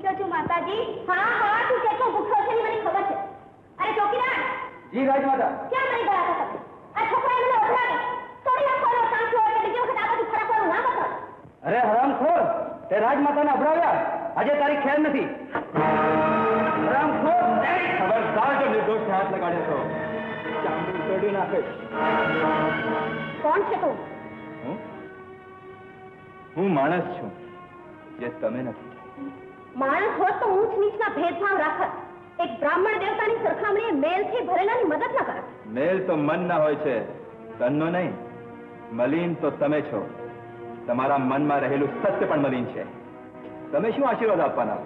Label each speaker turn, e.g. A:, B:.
A: ભૂખ્યો છું માતાજી. હા હા, તું કેટલો ભૂખ્યો છે મને ખબર છે. અરે ચોકીદાર.
B: જી રાજમાતા.
A: ક્યાં મળી ગયા હતા તમે? આ છોકરાએ મને ઓળખાવી. થોડી નાખવાનો ચાન્સ હોય એટલે બીજી વખત આ બધું ફરકવાનું ના બતાવ.
B: અરે હરામખોર, તે રાજમાતાને અભડાવ્યા. આજે તારી ખેર નથી. હરામખોર, ખબરદાર જો નિર્દોષ હાથ લગાડે તો ચામડી તોડી નાખે.
A: કોણ છે તું?
B: હું માણસ છું, જે તમે નથી.
A: માણસ હોત તો ઊંચ નીચના ભેદભાવ રાખત. એક બ્રાહ્મણ દેવતાની સરખામણીએ મેલથી ભરેલાની મદદ ના કરત.
B: મેલ તો મનના હોય છે, તનનો નહીં. મલિન તો તમે છો. તમારા મનમાં રહેલું સત્ય પણ મલિન છે. તમે શું આશીર્વાદ આપવાના?